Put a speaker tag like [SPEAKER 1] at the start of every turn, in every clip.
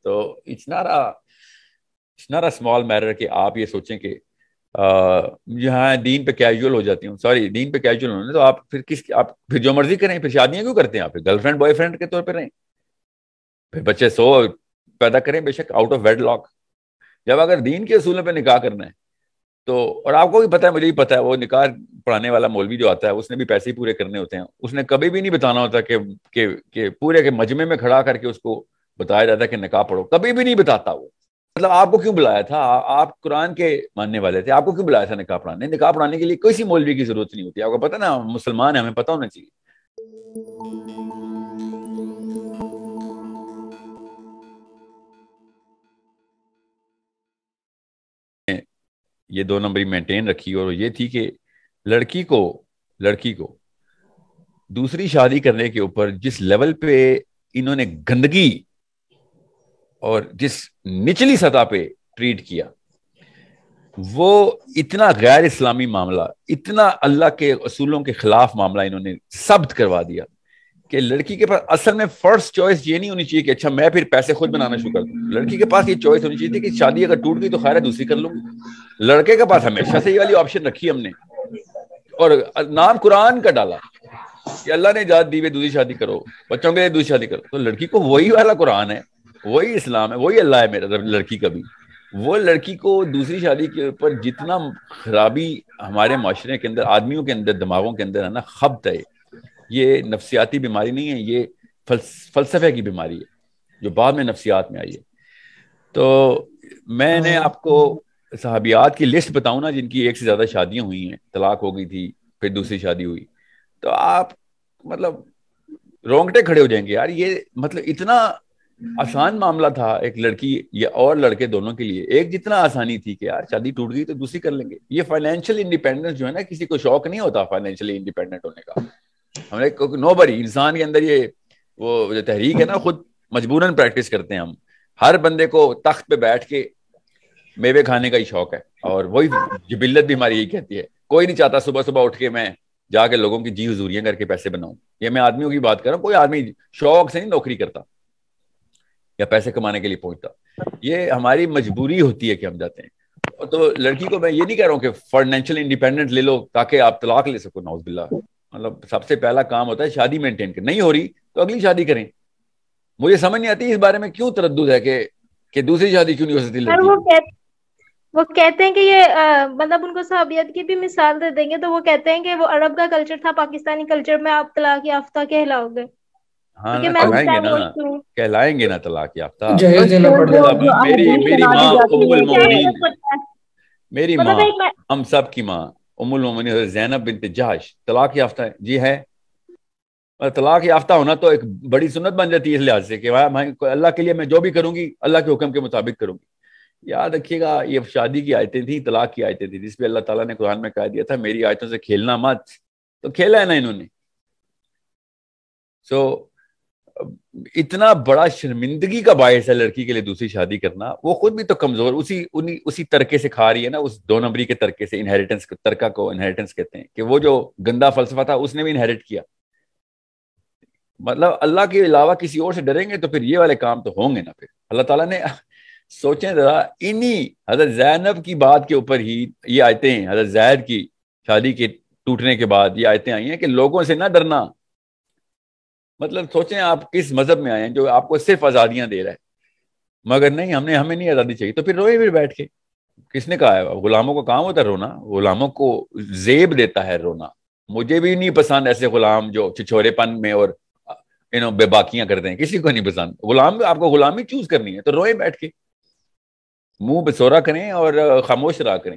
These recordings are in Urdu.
[SPEAKER 1] تو it's not a small matter کہ آپ یہ سوچیں کہ یہاں دین پہ کیجول ہو جاتی ہوں، سوری دین پہ کیجول ہونے تو آپ پھر آپ پھر جو مرضی کریں، پھر شادیاں کیوں کرتے ہیں؟ آپ گرل فرینڈ بوائے فرینڈ کے طور پہ رہیں، پھر بچے 100 پیدا کریں بے شک آؤٹ آف ویڈ لاک. جب اگر دین کے اصولوں پہ نکاح کرنا ہے تو، اور آپ کو بھی پتا ہے مجھے بھی پتا ہے، وہ نکاح پڑھانے والا مولوی جو آتا ہے اس نے بھی پیسے ہی پورے کرنے ہوتے ہیں، اس نے کبھی بھی نہیں بتانا ہوتا کہ پورے کے مجمع میں کھڑا کر کے اس کو بتایا جاتا ہے کہ نکاح پڑھو، کبھی بھی نہیں بتاتا وہ. مطلب آپ کو کیوں بلایا تھا؟ آپ قرآن کے ماننے والے تھے، آپ کو کیوں بلایا تھا نکاح پڑھانے؟ نکاح پڑھانے کے لیے کسی مولوی کی ضرورت نہیں ہوتی. آپ کو پتا نا مسلمان ہیں، ہمیں پتا ہونا چاہیے. یہ 2 نمبری مینٹین رکھی، اور یہ تھی کہ لڑکی کو دوسری شادی کرنے کے اوپر جس لیول پہ انہوں نے گندگی اور جس نچلی سطح پہ ٹریٹ کیا، وہ اتنا غیر اسلامی معاملہ، اتنا اللہ کے اصولوں کے خلاف معاملہ انہوں نے ثبت کروا دیا کہ لڑکی کے پاس اصل میں فرسٹ چوائس یہ نہیں ہونی چاہیے کہ اچھا میں پھر پیسے خود بنانا شروع کر دوں. لڑکی کے پاس یہ چوائس ہونی چاہیے تھی کہ شادی اگر ٹوٹ گئی تو خیر ہے دوسری کر لوں گی. لڑکے کے پاس ہمیشہ سے یہ والی آپشن رکھی ہم نے، اور نام قرآن کا ڈالا کہ اللہ نے اجازت دی ہوئی دوسری شادی کرو، بچوں کے لیے دوسری شادی کرو. تو لڑکی کو وہی والا قرآن ہے، وہی اسلام ہے، وہی اللہ ہے میرا لڑکی کا بھی. وہ لڑکی کو دوسری شادی کے اوپر جتنا خرابی ہمارے معاشرے کے اندر، آدمیوں کے اندر، دماغوں کے اندر ہے نا، خبط ہے. یہ نفسیاتی بیماری نہیں ہے، یہ فلسفے کی بیماری ہے جو بعد میں نفسیات میں آئی ہے. تو میں نے آپ کو صحابیات کی لسٹ بتاؤں نا جن کی ایک سے زیادہ شادیاں ہوئی ہیں، طلاق ہو گئی تھی پھر دوسری شادی ہوئی، تو آپ مطلب رونگٹے کھڑے ہو جائیں گے. یار یہ مطلب اتنا آسان معاملہ تھا ایک لڑکی یا اور لڑکے دونوں کے لیے، ایک جتنا آسانی تھی کہ یار شادی ٹوٹ گئی تو دوسری کر لیں گے. یہ فائنینشیل انڈیپینڈنس جو ہے نا، کسی کو شوق نہیں ہوتا فائنینشیلی انڈیپینڈنٹ ہونے کا. ہمیں نو بری انسان کے اندر یہ وہ جو تحریک ہے نا، خود مجبوراً پریکٹس کرتے ہیں ہم. ہر بندے کو تخت پہ بیٹھ کے میوے کھانے کا ہی شوق ہے، اور وہی جبلت بھی ہماری یہی کہتی ہے. کوئی نہیں چاہتا صبح صبح اٹھ کے میں جا کے لوگوں کی جی حضوریاں کر کے پیسے بناؤں. یہ میں آدمیوں کی بات کر رہا ہوں، کوئی آدمی شوق سے نہیں نوکری کرتا یا پیسے کمانے کے لیے پہنچتا. یہ ہماری مجبوری ہوتی ہے کہ ہم جاتے ہیں. تو لڑکی کو میں یہ نہیں کہہ رہا ہوں کہ فائنینشیل انڈیپینڈنٹ لے لو تاکہ آپ طلاق لے سکو، نعوذ باللہ. مطلب سب سے پہلا کام ہوتا ہے شادی مینٹین کرنا. نہیں ہو رہی تو اگلی شادی کریں. مجھے سمجھ نہیں آتی اس بارے میں کیوں تردد ہے کہ دوسری شادی کیوں نہیں ہو سکتی لڑکی.
[SPEAKER 2] وہ کہتے ہیں کہ یہ مطلب ان کو صحابیت کی بھی مثال دے دیں گے تو وہ کہتے ہیں کہ وہ عرب کا کلچر تھا، پاکستانی کلچر میں آپ طلاق یافتہ کہلاؤ گے.
[SPEAKER 1] ہاں نا، کہلائیں گے نا طلاق یافتہ.
[SPEAKER 3] جہیز دینا پڑ جاتا ہے.
[SPEAKER 1] میری ماں ام المومنین، میری ماں،
[SPEAKER 2] مطلب
[SPEAKER 1] ہم سب کی ماں ام المومنین حضرت زینب بنت جہش طلاق یافتہ ہے. جی ہے. طلاق یافتہ ہونا تو ایک بڑی سنت بن جاتی ہے اس لحاظ سے کہ اللہ کے لیے میں جو بھی کروں گی اللہ کے حکم کے مطابق کروں گی. یاد رکھیے گا یہ شادی کی آیتیں تھیں، طلاق کی آیتیں تھیں، جس پہ اللہ تعالیٰ نے قرآن میں کہہ دیا تھا میری آیتوں سے کھیلنا مت. تو کھیلا ہے نا انہوں نے. اتنا بڑا شرمندگی کا باعث ہے لڑکی کے لیے دوسری شادی کرنا. وہ خود بھی تو کمزور اسی ترکے سے کھا رہی ہے نا، اس 2 نمبری کے ترکے سے. انہیریٹنس ترکہ کو انہیریٹنس کہتے ہیں کہ وہ جو گندا فلسفہ تھا اس نے بھی انہیریٹ کیا. مطلب اللہ کے علاوہ کسی اور سے ڈریں گے تو پھر یہ والے کام تو ہوں گے نا. پھر اللہ تعالیٰ نے سوچیں ذرا، انہی حضرت زینب کی بات کے اوپر ہی یہ آیتیں، حضرت زید کی شادی کے ٹوٹنے کے بعد یہ آیتیں آئی ہیں کہ لوگوں سے نہ ڈرنا. مطلب سوچیں آپ کس مذہب میں آئے ہیں جو آپ کو صرف آزادیاں دے رہا ہے، مگر نہیں ہمیں نہیں آزادی چاہیے. تو پھر روئے پھر بیٹھ کے. کس نے کہا ہے غلاموں کا کام ہوتا ہے رونا؟ غلاموں کو زیب دیتا ہے رونا. مجھے بھی نہیں پسند ایسے غلام جو چھچورے پن میں اور بے باکیاں کرتے ہیں، کسی کو نہیں پسند. غلام آپ کو غلامی چوز کرنی ہے تو روئے بیٹھ کے، منہ بسورا کریں اور خاموش رہا کریں.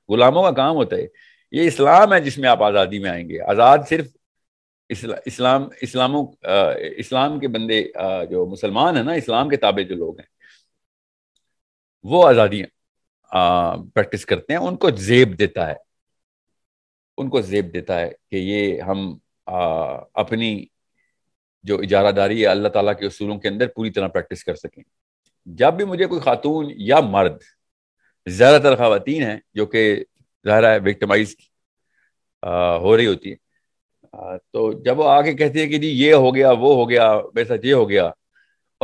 [SPEAKER 1] غلاموں کا کام ہوتا ہے. یہ اسلام ہے جس میں آپ آزادی میں آئیں گے. آزاد صرف اسلام کے بندے جو مسلمان ہیں نا، اسلام کے تابع جو لوگ ہیں وہ آزادیاں پریکٹس کرتے ہیں. ان کو زیب دیتا ہے، ان کو زیب دیتا ہے کہ یہ ہم اپنی جو اجارہ داری ہے اللہ تعالیٰ کے اصولوں کے اندر پوری طرح پریکٹس کر سکیں. جب بھی مجھے کوئی خاتون یا مرد، زیادہ تر خواتین ہیں جو کہ ظاہر ہے وکٹمائز ہو رہی ہوتی ہے، تو جب وہ آگے کہتی ہے کہ جی یہ ہو گیا وہ ہو گیا میرے ساتھ یہ ہو گیا،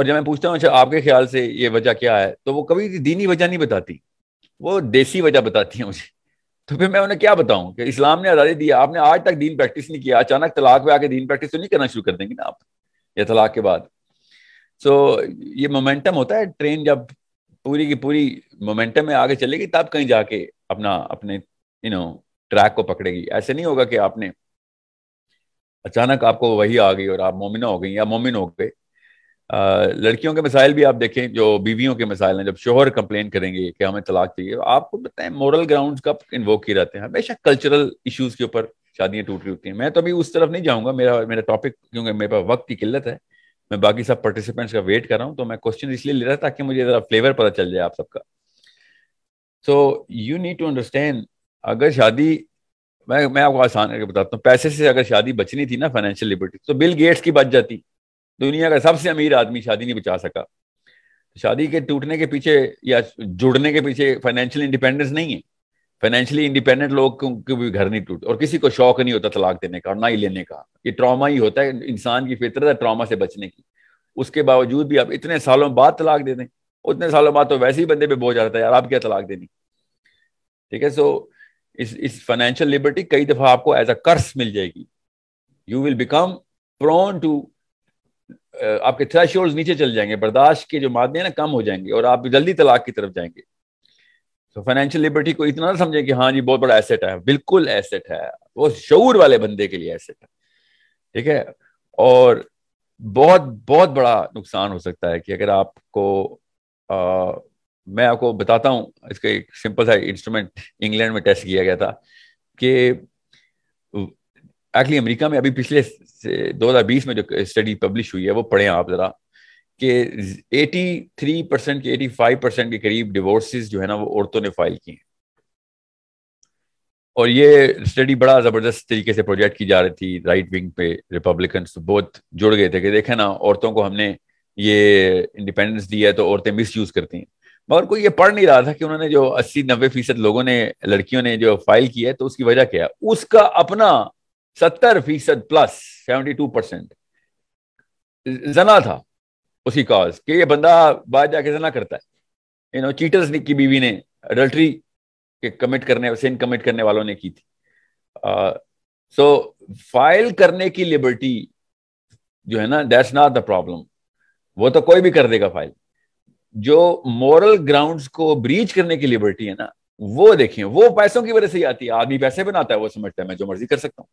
[SPEAKER 1] اور جب میں پوچھتا ہوں اچھا آپ کے خیال سے یہ وجہ کیا ہے, تو وہ کبھی دینی وجہ نہیں بتاتی, وہ دیسی وجہ بتاتی ہیں مجھے. تو پھر میں انہیں کیا بتاؤں کہ اسلام نے آزادی دی, آپ نے آج تک دین پریکٹس نہیں کیا, اچانک طلاق پہ آ کے دین پریکٹس تو نہیں کرنا شروع کر دیں گے نا آپ یا طلاق کے بعد. سو یہ مومنٹم ہوتا ہے, ٹرین جب پوری کی پوری مومنٹم میں آگے چلے گی تب کہیں جا کے اپنے ٹریک کو پکڑے گی. ایسے نہیں ہوگا کہ آپ نے اچانک آپ کو وہی آ گئی اور آپ مومنہ ہو گئی یا مومن ہو گئے. لڑکیوں کے مسائل بھی آپ دیکھیں, جو بیویوں کے مسائل ہیں, جب شوہر کمپلین کریں گے کہ ہمیں طلاق چاہیے, آپ کو بتائیں مورل گراؤنڈز کب انووک کی جاتے ہیں, ہمیشہ کلچرل ایشوز کے اوپر شادیاں ٹوٹ رہی ہوتی ہیں. میں تو ابھی اس طرف نہیں جاؤں گا, میرا ٹاپک کیونکہ میرے پاس وقت کی قلت ہے, میں باقی سب پارٹیسپینٹس کا ویٹ کر رہا ہوں, تو میں کوشچن اس لیے لے رہا تھا تاکہ مجھے ذرا فلیور پتہ چل جائے آپ سب کا. So you need to understand, اگر شادی, میں آپ کو آسان کر کے بتاتا ہوں, پیسے سے اگر شادی بچنی تھی نا, فائنینشیل لبرٹی, تو بل گیٹس کی بچ جاتی. دنیا کا سب سے امیر آدمی شادی نہیں بچا سکا. شادی کے ٹوٹنے کے پیچھے یا جڑنے کے پیچھے فائنینشیل انڈیپینڈنس نہیں ہے. فائنینشلی انڈیپینڈنٹ لوگ کو بھی گھر نہیں ٹوٹتے, اور کسی کو شوق نہیں ہوتا طلاق دینے کا اور نہ ہی لینے کا. یہ ٹراما ہی ہوتا ہے, انسان کی فطرت ہے ٹراما سے بچنے کی. اس کے باوجود بھی آپ اتنے سالوں بعد طلاق دے دیں, اتنے سالوں بعد تو ویسے ہی بندے پہ بوجھ آتا ہے, یار آپ کیا طلاق دینی. ٹھیک ہے, سو اس فائنینشیل لبرٹی کئی دفعہ آپ کو ایز اے کرس مل جائے گی. You will become prone to, آپ کے تھریشولڈز نیچے چل جائیں گے, برداشت کے جو مادے ہیں نا کم ہو جائیں گے, اور آپ جلدی طلاق کی طرف جائیں گے. تو فائنینشیل لبرٹی کو اتنا نہ سمجھیں کہ ہاں جی بہت بڑا ایسٹ ہے, بالکل ایسٹ ہے, وہ شعور والے بندے کے لیے ایسٹ ہے. ٹھیک ہے, اور بہت بہت بڑا نقصان ہو سکتا ہے کہ اگر آپ کو میں آپ کو بتاتا ہوں, اس کا ایک سمپل سا انسٹرومنٹ انگلینڈ میں ٹیسٹ کیا گیا تھا کہ ایکچولی امریکہ میں ابھی پچھلے 2020 میں جو اسٹڈی پبلش ہوئی ہے وہ پڑھیں آپ ذرا, کہ 83% کے 85% کے قریب ڈیورسز جو ہے نا وہ عورتوں نے فائل کی ہیں. اور یہ اسٹڈی بڑا زبردست طریقے سے پروجیکٹ کی جا رہی تھی, رائٹ ونگ پہ ریپبلکنس بہت جڑ گئے تھے کہ دیکھیں نا عورتوں کو ہم نے یہ انڈیپینڈنس دی ہے تو عورتیں مس یوز کرتی ہیں. مگر کوئی یہ پڑھ نہیں رہا تھا کہ انہوں نے جو 80-90% لوگوں نے, لڑکیوں نے جو فائل کی ہے, تو اس کی وجہ کیا ہے. اس کا اپنا 70% پلس 72% زنا تھا اس کی کاز, کہ یہ بندہ بعد جا کے زنا کرتا ہے. چیٹرز کی بیوی نے اڈلٹری کمٹ کرنے والوں نے کی تھی. سو فائل کرنے کی لبرٹی جو ہے نا, دیٹس ناٹ دا پرابلم, وہ تو کوئی بھی کر دے گا فائل. جو مورل گراؤنڈز کو بریچ کرنے کی لبرٹی ہے نا, وہ دیکھیں, وہ پیسوں کی وجہ سے ہی آتی ہے. آدمی پیسے بناتا ہے, وہ سمجھتا ہے میں جو مرضی کر سکتا ہوں.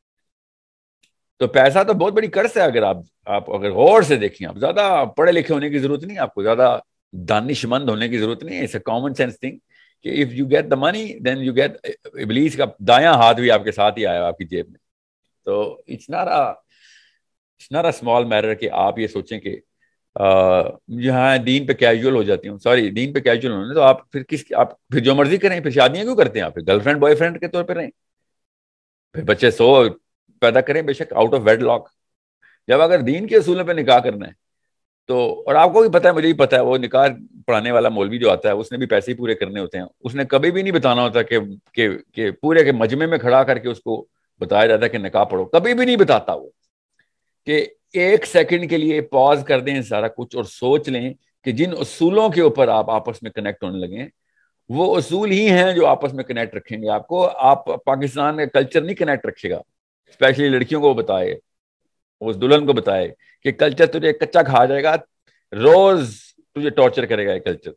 [SPEAKER 1] تو پیسہ تو بہت بڑی قرض ہے. اگر آپ اگر غور سے دیکھیں, آپ زیادہ پڑھے لکھے ہونے کی ضرورت نہیں, آپ کو زیادہ دانش مند ہونے کی ضرورت نہیں ہے. It's a common sense thing کہ if you get the money then you get, ابلیس کا دایاں ہاتھ بھی آپ کے ساتھ ہی آیا آپ کی جیب میں. تو it's not a small matter کہ آپ یہ سوچیں کہ یہاں دین پہ کیجول ہو جاتی ہوں. سوری, دین پہ کیجول ہونے تو آپ آپ پھر جو مرضی کریں, پھر شادیاں کیوں کرتے ہیں آپ؟ گرل فرینڈ بوائے فرینڈ کے طور پہ رہیں, پھر بچے 100 پیدا کریں بے شک آؤٹ آف ویڈ لاک. جب اگر دین کے اصولوں پہ نکاح کرنا ہے تو, اور آپ کو بھی پتا ہے, مجھے بھی پتا ہے, وہ نکاح پڑھانے والا مولوی جو آتا ہے اس نے بھی پیسے ہی پورے کرنے ہوتے ہیں. اس نے کبھی بھی نہیں بتانا ہوتا کہ پورے کے مجمع میں کھڑا کر کے اس کو بتایا جاتا ہے کہ نکاح پڑھو. کبھی بھی نہیں بتاتا وہ, کہ 1 سیکنڈ کے لیے پاز کر دیں سارا کچھ اور سوچ لیں کہ جن اصولوں کے اوپر آپ آپس میں کنیکٹ ہونے لگے ہیں, وہ اصول ہی ہیں جو آپس میں کنیکٹ رکھیں گے آپ کو. آپ پاکستان کا کلچر نہیں کنیکٹ رکھے گا. اسپیشلی لڑکیوں کو بتائے, اس دلہن کو بتائے کہ کلچر تجھے کچا کھا جائے گا, روز تجھے ٹارچر کرے گا یہ کلچر.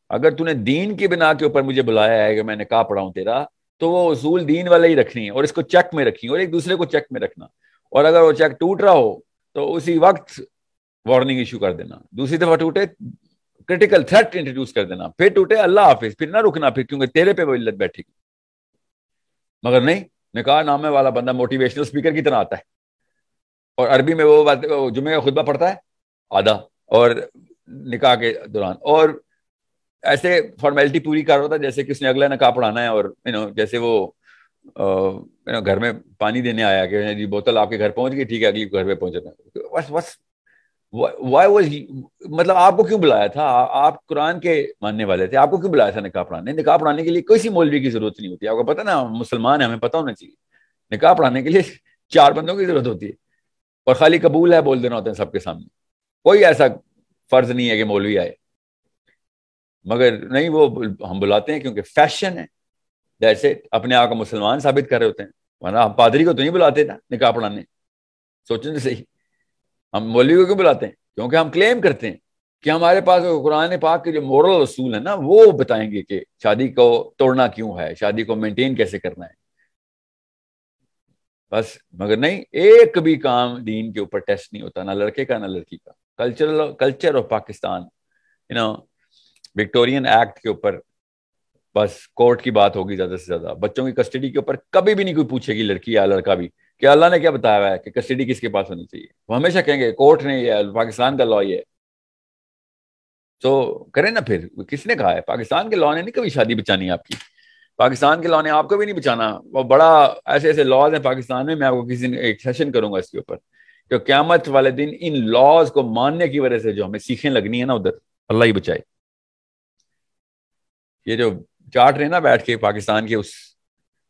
[SPEAKER 1] اگر تو نے دین کی بنا کے اوپر مجھے بلایا ہے کہ میں نکاح پڑھاؤں تیرا, تو وہ اصول دین والے ہی رکھنی ہے, اور اس کو چیک میں رکھیں, اور ایک دوسرے کو چیک میں رکھنا. اور اگر وہ چیک ٹوٹ رہا ہو تو اسی وقت وارننگ ایشو کر دینا. دوسری دفعہ ٹوٹے کریٹیکل تھریٹ انٹروڈیوس کر دینا, پھر ٹوٹے اللہ حافظ, پھر نہ رکنا پھر, کیونکہ تیرے پہ وہ علت بیٹھے گی. مگر نہیں, نکاح نامے والا بندہ موٹیویشنل اسپیکر کی طرح آتا ہے, اور عربی میں وہ بات جمعے کا خطبہ پڑھتا ہے آدھا, اور نکاح کے دوران, اور ایسے فارمیلٹی پوری کر رہا تھا جیسے کہ اس نے اگلا نکاح پڑھانا ہے. اور جیسے وہ گھر میں پانی دینے آیا کہ جی بوتل آپ کے گھر پہنچ گئی, ٹھیک ہے اگلی گھر پہ پہنچنا. بس مطلب آپ کو کیوں بلایا تھا؟ آپ قرآن کے ماننے والے تھے, آپ کو کیوں بلایا تھا نکاح پڑھانے؟ نکاح پڑھانے کے لیے کسی مولوی کی ضرورت نہیں ہوتی. آپ کو پتا نا, مسلمان ہیں, ہمیں پتا ہونا چاہیے, نکاح پڑھانے کے لیے 4 بندوں کی ضرورت ہوتی ہے, اور خالی قبول ہے بول دینا ہوتا ہے سب کے سامنے. کوئی ایسا فرض نہیں ہے کہ مولوی آئے، مگر نہیں وہ ہم بلاتے ہیں کیونکہ فیشن ہے، جیسے اپنے آپ کو مسلمان ثابت کر رہے ہوتے ہیں، ورنہ ہم پادری کو تو نہیں بلاتے نا نکاح پڑھانے، سوچیں تو صحیح، ہم مولوی کو کیوں بلاتے ہیں؟ کیونکہ ہم کلیم کرتے ہیں کہ ہمارے پاس قرآن پاک کے جو مورل اصول ہیں نا وہ بتائیں گے کہ شادی کو توڑنا کیوں ہے، شادی کو مینٹین کیسے کرنا ہے، بس۔ مگر نہیں، ایک بھی کام دین کے اوپر ٹیسٹ نہیں ہوتا، نہ لڑکے کا نہ لڑکی کا۔ Culture of Pakistan, Victorian act کے اوپر بس کورٹ کی بات ہوگی زیادہ سے زیادہ، بچوں کی کسٹڈی کے اوپر کبھی بھی نہیں کوئی پوچھے گی، لڑکی یا لڑکا بھی، کہ اللہ نے کیا بتایا ہوا ہے کہ کسٹڈی کس کے پاس ہونی چاہیے، وہ ہمیشہ کہیں گے کورٹ نے، یہ پاکستان کا لا یہ ہے، تو کریں نا پھر، کس نے کہا ہے؟ پاکستان کے لا نے نہیں کبھی شادی بچانی آپ کی، پاکستان کے لا نے آپ کو بھی نہیں بچانا، وہ بڑا ایسے ایسے لاز ہیں پاکستان میں آپ کو کسی دن ایک سیشن کروں گا اس کے اوپر، کہ قیامت والے دن ان لاز کو ماننے کی وجہ سے جو ہمیں سیکھیں لگنی ہے نا ادھر، اللہ ہی بچائے۔ یہ جو چاٹ رہے نا بیٹھ کے پاکستان کے اس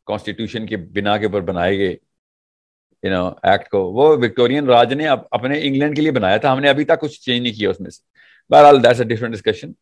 [SPEAKER 1] کانسٹیٹیوشن کے بنا کے اوپر بنائے گئے ایکٹ کو، وہ وکٹورین راج نے اپنے انگلینڈ کے لیے بنایا تھا، ہم نے ابھی تک کچھ چینج نہیں کیا اس میں سے، بہرحال دیٹس اے ڈفرنٹ ڈسکشن۔